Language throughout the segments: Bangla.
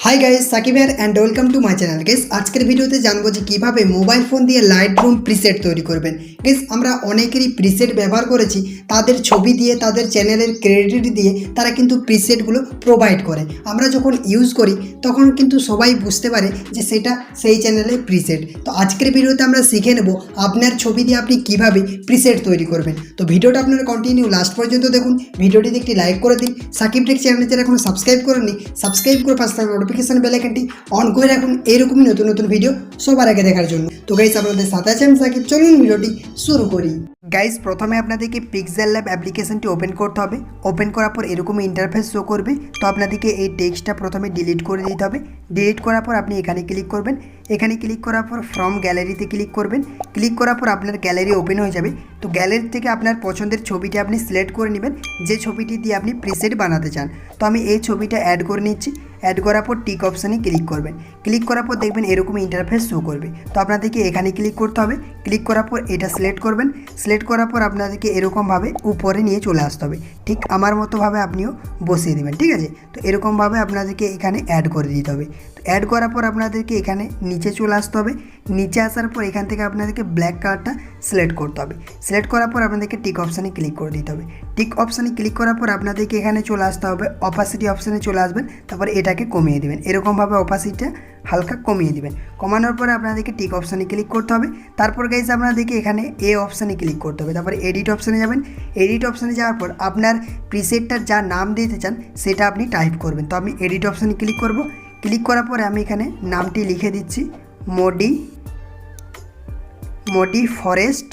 High guys Sakib here and welcome to my channel. Guys आजकल भिडियोते जानबो जे किभाबे मोबाइल फोन दिए लाइटरूम प्रिसेट तैरी करबें। गाइस आमरा अनेकेरই प्रिसेट व्यवहार करेছি, तादेर छवि दिए तादेर चैनेलेर क्रेडिट दिए तारा किन्तु प्रिसेटगुलो प्रोवाइड करे। आमरा जखन यूज करी तखन किन्तु सबाई बुझते पारे जे सेटा सेई चैनेलेर प्रिसेट। तो आजकेर भिडियोते आमरा शिखे नेब आपनार छवि दिए आपनि किभाबे प्रिसेट तैरी करबें। तो भिडियोटा आपनारा कन्टिन्यू लास्ट पर्यन्त देखुन। भिडियोटिते एकटी लाइक करे दिन। साकिब टेक चैनेल जारा एखोनो साबस्क्राइब करेननि साबस्क्राइब करे पाशे थाका नोटिफिकेशन बेल आइकनটি অন করে রাখুন এরকমই নতুন নতুন ভিডিও সবার আগে দেখার জন্য। তো গাইস আপনাদের সাথে আছি আমি সাকিব, চলুন ভিডিওটি শুরু করি। গাইস প্রথমে আপনাদেরকে পিক্সেল ল্যাব অ্যাপ্লিকেশনটি ওপেন করতে হবে। ওপেন করার পর এরকম ইন্টারফেস শো করবে। তো আপনাদেরকে এই টেক্সটটা প্রথমে ডিলিট করে দিতে হবে। ডিলিট করার পর আপনি এখানে ক্লিক করবেন। এখানে ক্লিক করার পর ফ্রম গ্যালারিতে ক্লিক করবেন। ক্লিক করার পর আপনার গ্যালারি ওপেন হয়ে যাবে। তো গ্যালারি থেকে আপনার পছন্দের ছবিটি আপনি সিলেক্ট করে নেবেন, যে ছবিটি দিয়ে আপনি প্রিসেট বানাতে চান। তো আমি এই ছবিটা অ্যাড করে নিচ্ছি। অ্যাড করার পর টিক অপশানে ক্লিক করবেন। ক্লিক করার পর দেখবেন এরকম ইন্টারফেস শো করবে। তো আপনাদেরকে এখানে ক্লিক করতে হবে। ক্লিক করার পর এটা সিলেক্ট করবেন। সিলেক্ট করার পর আপনাদেরকে এরকমভাবে উপরে নিয়ে চলে আসতে হবে। ঠিক আমার মতোভাবে আপনিও বসিয়ে দেবেন, ঠিক আছে। তো এরকমভাবে আপনাদেরকে এখানে অ্যাড করে দিতে হবে। তো অ্যাড করার পর আপনাদেরকে এখানে নিচে চলে আসতে হবে। নিচে আসার পর এখান থেকে আপনাদেরকে ব্ল্যাক কালারটা সিলেক্ট করতে হবে। সিলেক্ট করার পর আপনাদেরকে টিক অপশানে ক্লিক করে দিতে হবে। টিক অপশানে ক্লিক করার পর আপনাদেরকে এখানে চলে আসতে হবে। অপাসিটি অপশানে চলে আসবেন। তারপর এটাকে কমিয়ে দেবেন। এরকমভাবে অপাসিটিটা হালকা কমিয়ে দিবেন। কমানোর পরে আপনাদেরকে টিক অপশানে ক্লিক করতে হবে। তারপর গাইস আপনাদেরকে এখানে এ অপশানে ক্লিক করতে হবে। তারপর এডিট অপশানে যাবেন। এডিট অপশানে যাওয়ার পর আপনার প্রিসেটটার যা নাম দিতে চান সেটা আপনি টাইপ করবেন। তো আমি এডিট অপশানে ক্লিক করব। ক্লিক করার পরে আমি এখানে নামটি লিখে দিচ্ছি মোডি ফরেস্ট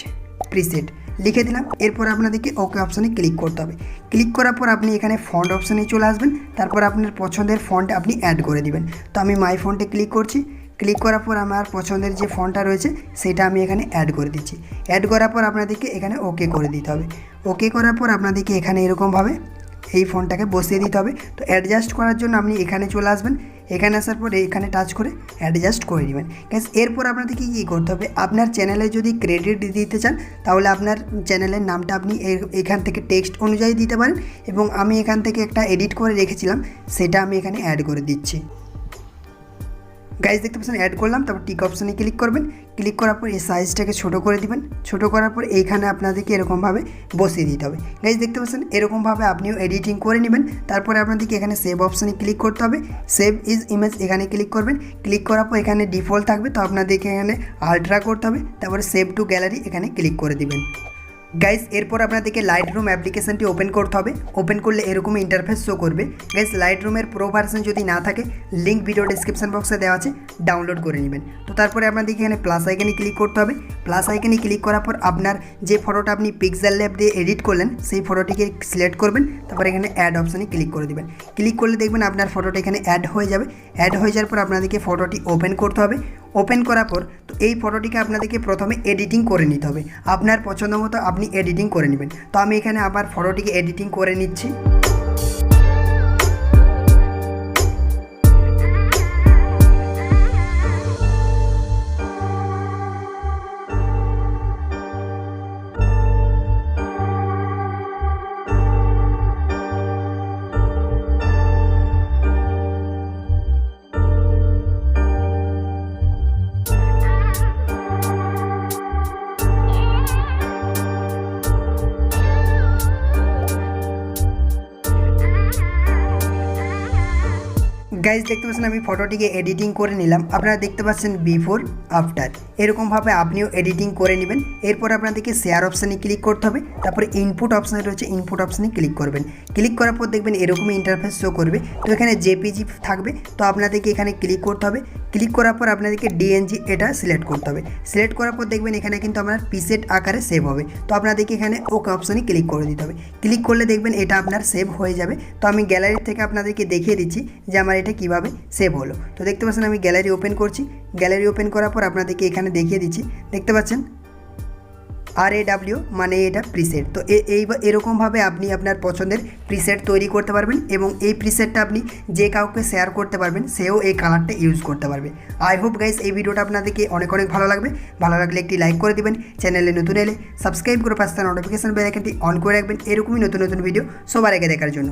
প্রিসেট লিখে দিলাম। এরপর আপনাদেরকে ওকে অপশানে ক্লিক করতে হবে। ক্লিক করার পর আপনি এখানে ফন্ট অপশানে চলে আসবেন। তারপর আপনার পছন্দের ফন্ট আপনি অ্যাড করে দিবেন। তো আমি মাই ফন্টে ক্লিক করছি। ক্লিক করার পর আমার পছন্দের যে ফন্টটা রয়েছে সেটা আমি এখানে অ্যাড করে দিচ্ছি। অ্যাড করার পর আপনাদেরকে এখানে ওকে করে দিতে হবে। ওকে করার পর আপনাদেরকে এখানে এরকমভাবে এই ফোনটাকে বসিয়ে দিতে হবে। তো অ্যাডজাস্ট করার জন্য আপনি এখানে চলে আসবেন। এখানে আসার পর এখানে টাচ করে অ্যাডজাস্ট করে নেবেন। গাইস এরপর আপনাদেরকে কী করতে হবে, আপনার চ্যানেলে যদি ক্রেডিট দিতে চান তাহলে আপনার চ্যানেলের নামটা আপনি এখান থেকে টেক্সট অনুযায়ী দিতে পারেন, এবং আমি এখান থেকে একটা এডিট করে রেখেছিলাম সেটা আমি এখানে অ্যাড করে দিচ্ছি। গাইস দেখতে পাচ্ছেন অ্যাড করলাম। তারপর টিক অপশানে ক্লিক করবেন। ক্লিক করার পর এই সাইজটাকে ছোটো করে দিবেন। ছোটো করার পর এইখানে আপনাদেরকে এরকমভাবে বসিয়ে দিতে হবে। গাইস দেখতে পাচ্ছেন এরকমভাবে আপনিও এডিটিং করে নেবেন। তারপরে আপনাদেরকে এখানে সেভ অপশানে ক্লিক করতে হবে। সেভ ইজ ইমেজ এখানে ক্লিক করবেন। ক্লিক করার পর এখানে ডিফল্ট থাকবে, তো আপনাদেরকে এখানে আল্ট্রা করতে হবে। তারপরে সেভ টু গ্যালারি এখানে ক্লিক করে দিবেন। গাইস এরপর আপনাদেরকে লাইটরুম অ্যাপ্লিকেশনটি ওপেন করতে হবে। ওপেন করলে এরকম ইন্টারফেস শো করবে। গাইস লাইটরুমের প্রো ভার্সন যদি না থাকে লিঙ্ক ভিডিও ডিসক্রিপশন বক্সে দেওয়া আছে, ডাউনলোড করে নেবেন। তো তারপরে আপনাদেরকে এখানে প্লাস আইকনে ক্লিক করতে হবে। প্লাস আইকনে ক্লিক করার পর আপনার যে ফটোটা আপনি পিক্সেল ল্যাব দিয়ে এডিট করলেন সেই ফটোটিকে সিলেক্ট করবেন। তারপর এখানে অ্যাড অপশানে ক্লিক করে দেবেন। ক্লিক করলে দেখবেন আপনার ফটোটা এখানে অ্যাড হয়ে যাবে। অ্যাড হয়ে যাওয়ার পর আপনাদেরকে ফটোটি ওপেন করতে হবে। ওপেন করার পর তো এই ফটোটিকে আপনাদেরকে প্রথমে এডিটিং করে নিতে হবে। আপনার পছন্দ মতো আপনি এডিটিং করে নেবেন। তো আমি এখানে আবার ফটোটিকে এডিটিং করে নিচ্ছি। গাইজ দেখতে পাচ্ছেন আমি ফটোটিকে এডিটিং করে নিলাম। আপনারা দেখতে পাচ্ছেন বিফোর আফটার, এরকমভাবে আপনিও এডিটিং করে নেবেন। এরপর আপনাদেরকে শেয়ার অপশানে ক্লিক করতে হবে। তারপরে ইনপুট অপশানে রয়েছে, ইনপুট অপশানে ক্লিক করবেন। ক্লিক করার পর দেখবেন এরকমই ইন্টারফেস শো করবে। তো এখানে জেপিজি থাকবে, তো আপনাদেরকে এখানে ক্লিক করতে হবে। ক্লিক করার পর আপনাদেরকে ডিএনজি এটা সিলেক্ট করতে হবে। সিলেক্ট করার পর দেখবেন এখানে কিন্তু আপনার পিসেট আকারে সেভ হবে। তো আপনাদেরকে এখানে ওকে অপশানে ক্লিক করে দিতে হবে। ক্লিক করলে দেখবেন এটা আপনার সেভ হয়ে যাবে। তো আমি গ্যালারি থেকে আপনাদেরকে দেখিয়ে দিচ্ছি যে আমার এটা কীভাবে সেভ হলো। তো দেখতে পাচ্ছেন আমি গ্যালারি ওপেন করছি। গ্যালারি ওপেন করার পর আপনাদেরকে এখানে দেখিয়ে দিচ্ছি। দেখতে পাচ্ছেন RAW মানে এটা প্রিসেট। তো এরকমভাবে আপনি আপনার পছন্দের প্রিসেট তৈরি করতে পারবেন, এবং এই প্রিসেটটা আপনি যে কাউকে শেয়ার করতে পারবেন, সেও এই কালারটা ইউজ করতে পারবে। আই হোপ গাইস এই ভিডিওটা আপনাদেরকে অনেক অনেক ভালো লাগবে। ভালো লাগলে একটি লাইক করে দিবেন। চ্যানেলে নতুন এলে সাবস্ক্রাইব করে পাশে নোটিফিকেশন বেল আইকনটি অন করে রাখবেন, এরকমই নতুন নতুন ভিডিও সবার আগে দেখার জন্য।